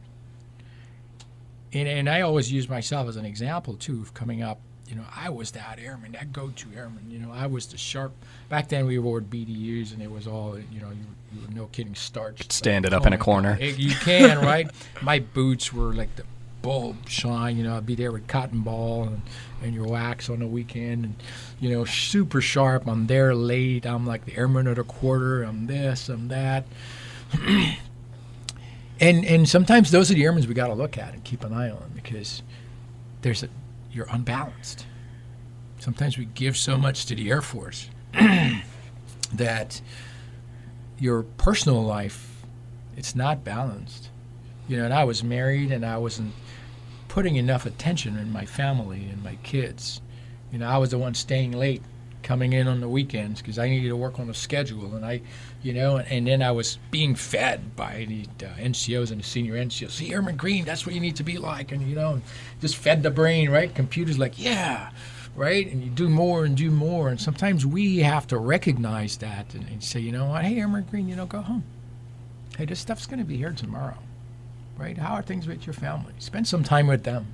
A: And I always use myself as an example, too, of coming up. You know, I was that airman, that go-to airman. You know, I was the sharp. Back then, we wore BDUs, and it was all, you know, you were no kidding starched.
B: Stand it
A: like,
B: up in
A: my
B: a corner.
A: God. You can, right? My boots were like the bulb shine. You know, I'd be there with cotton ball and your wax on the weekend, and you know, super sharp. I'm there late. I'm like the airman of the quarter. I'm this. I'm that. and sometimes those are the airmen we got to look at and keep an eye on, because you're unbalanced. Sometimes we give so much to the Air Force that your personal life It's not balanced. And I was married, and I wasn't putting enough attention in my family and my kids. I was the one staying late, coming in on the weekends because I needed to work on a schedule, and and then I was being fed by the NCOs and the senior NCOs. See, Airman Greene, that's what you need to be like, and just fed the brain, right? Computers like, yeah, right, and you do more and do more, and sometimes we have to recognize that and say, you know what, hey, Airman Greene, go home. Hey, this stuff's going to be here tomorrow, right? How are things with your family? Spend some time with them.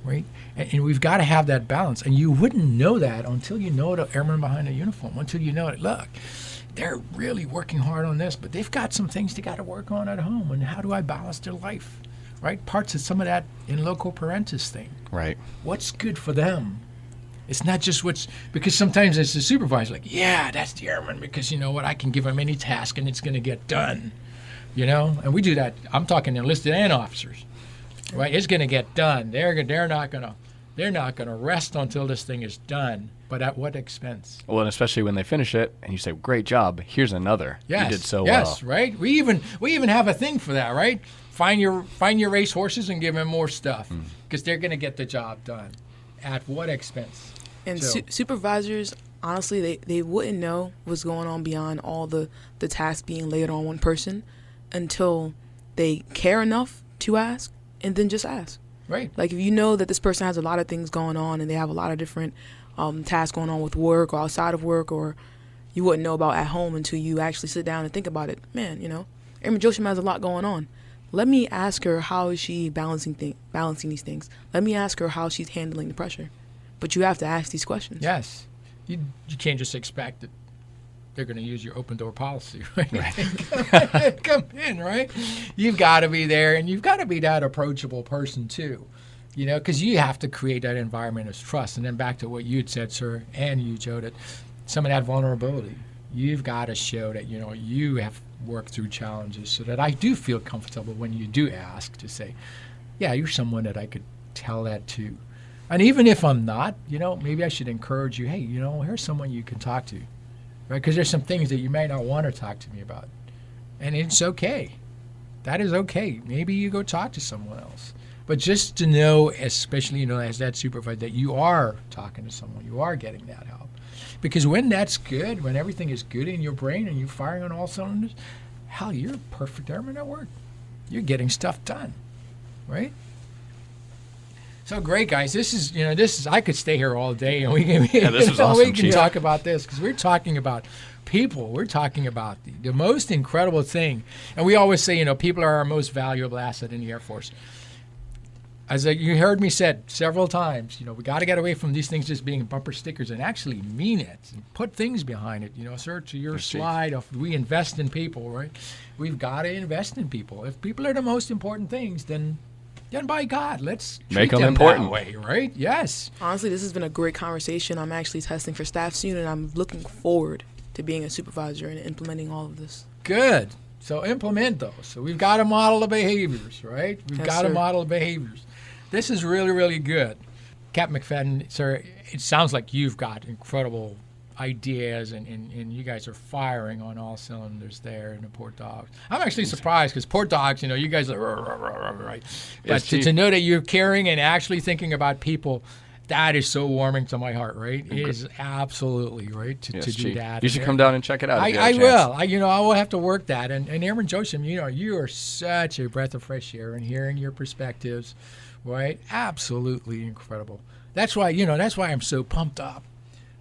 A: Right? And we've got to have that balance. And you wouldn't know that until you know the airman behind the uniform, until you know it. Look, they're really working hard on this, but they've got some things they got to work on at home. And how do I balance their life? Right? Parts of some of that in loco parentis thing.
B: Right.
A: What's good for them? It's not just because sometimes it's the supervisor, like, yeah, that's the airman, because you know what, I can give him any task and it's going to get done. And we do that. I'm talking enlisted and officers. Right, it's going to get done. They're not going to rest until this thing is done. But at what expense?
B: Well, and especially when they finish it, and you say, "Great job. Here's another.
A: Yes,
B: you did so well."
A: Yes, right. We even have a thing for that, right? Find your race horses and give them more stuff because they're going to get the job done. At what expense?
C: And supervisors, honestly, they wouldn't know what's going on beyond all the tasks being laid on one person until they care enough to ask. And then just ask.
A: Right.
C: Like if you know that this person has a lot of things going on and they have a lot of different tasks going on with work or outside of work, or you wouldn't know about at home until you actually sit down and think about it. Man, Airman Joachim has a lot going on. Let me ask her how is she balancing these things. Let me ask her how she's handling the pressure. But you have to ask these questions.
A: Yes. You can't just expect that they're going to use your open door policy, right? Come in, right? You've got to be there, and you've got to be that approachable person too, because you have to create that environment of trust. And then back to what you'd said, sir, and you, Joe, that some of that vulnerability, you've got to show that, you have worked through challenges so that I do feel comfortable when you do ask to say, yeah, you're someone that I could tell that to. And even if I'm not, maybe I should encourage you, hey, here's someone you can talk to. Right, because there's some things that you may not want to talk to me about, and it's okay. That is okay. Maybe you go talk to someone else, but just to know, especially as that supervisor, that you are talking to someone, you are getting that help, because when that's good, when everything is good in your brain and you're firing on all cylinders, hell, you're a perfect airman at work. You're getting stuff done, right? So great, guys. This is. I could stay here all day, and we can.
B: This was awesome,
A: we can talk about this because we're talking about people. We're talking about the most incredible thing, and we always say, people are our most valuable asset in the Air Force. As you heard me said several times, we got to get away from these things just being bumper stickers and actually mean it and put things behind it. Sir, to your slide of we invest in people, right? We've got to invest in people. If people are the most important things, then by God, let's
B: make them
A: important that way, right? Yes.
C: Honestly, this has been a great conversation. I'm actually testing for staff soon, and I'm looking forward to being a supervisor and implementing all of this.
A: Good. So implement those. So we've got to model the behaviors, right? We've got to model the behaviors. This is really, really good. Capt McFadden, sir, it sounds like you've got incredible ideas, and you guys are firing on all cylinders there in the Port Dogs. I'm actually surprised because Port Dogs, you guys are right. But to know that you're caring and actually thinking about people, that is so warming to my heart, right? It is absolutely right to do that.
B: You should come down and check it out.
A: I will. I will have to work that. And Airman Joachim, you are such a breath of fresh air, and hearing your perspectives, right? Absolutely incredible. That's why I'm so pumped up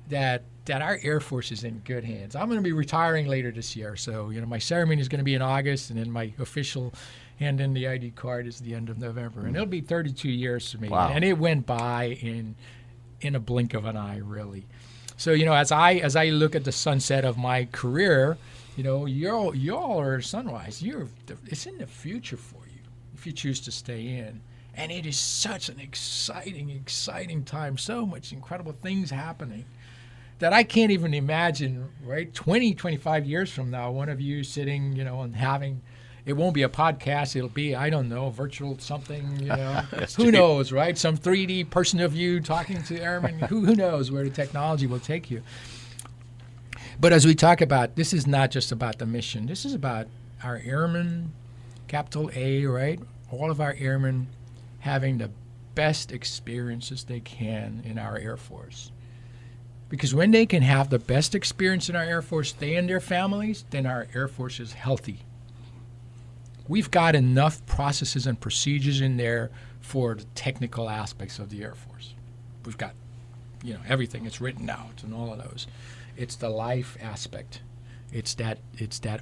A: that our Air Force is in good hands. I'm going to be retiring later this year, so my ceremony is going to be in August, and then my official hand in the ID card is the end of November, and it'll be 32 years for me.
B: Wow.
A: And it went by in a blink of an eye, really. So as I look at the sunset of my career, y'all are sunrise. It's in the future for you if you choose to stay in. And it is such an exciting time. So much incredible things happening that I can't even imagine, right? 20, 25 years from now, one of you sitting, and having, it won't be a podcast. It'll be, I don't know, virtual something, Who knows, right? Some 3D person of you talking to airmen. Who knows where the technology will take you. But as we talk about, this is not just about the mission. This is about our airmen, capital A, right? All of our airmen having the best experiences they can in our Air Force. Because when they can have the best experience in our Air Force, they and their families, then our Air Force is healthy. We've got enough processes and procedures in there for the technical aspects of the Air Force. We've got, everything. It's written out and all of those. It's the life aspect. It's that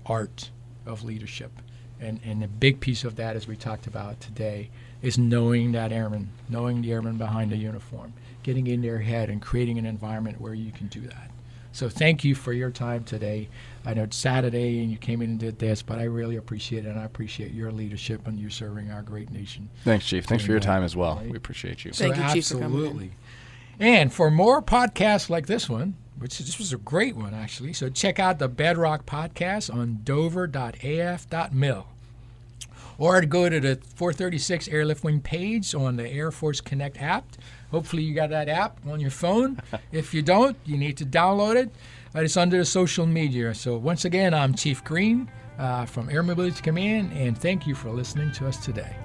A: art of leadership. And a big piece of that, as we talked about today, is knowing that airman, knowing the airman behind the uniform, getting in their head and creating an environment where you can do that. So thank you for your time today. I know it's Saturday and you came in and did this, but I really appreciate it, and I appreciate your leadership and you serving our great nation.
B: Thanks, Chief. Thanks for your time as well.
A: Right?
B: We appreciate you.
C: Thank you, Chief, for coming in.
A: Absolutely. And for more podcasts like this one, this was a great one, actually, so check out the Bedrock podcast on dover.af.mil. Or go to the 436 Airlift Wing page on the Air Force Connect app. Hopefully you got that app on your phone. If you don't, you need to download it. It's under the social media. So once again, I'm Chief Greene from Air Mobility Command, and thank you for listening to us today.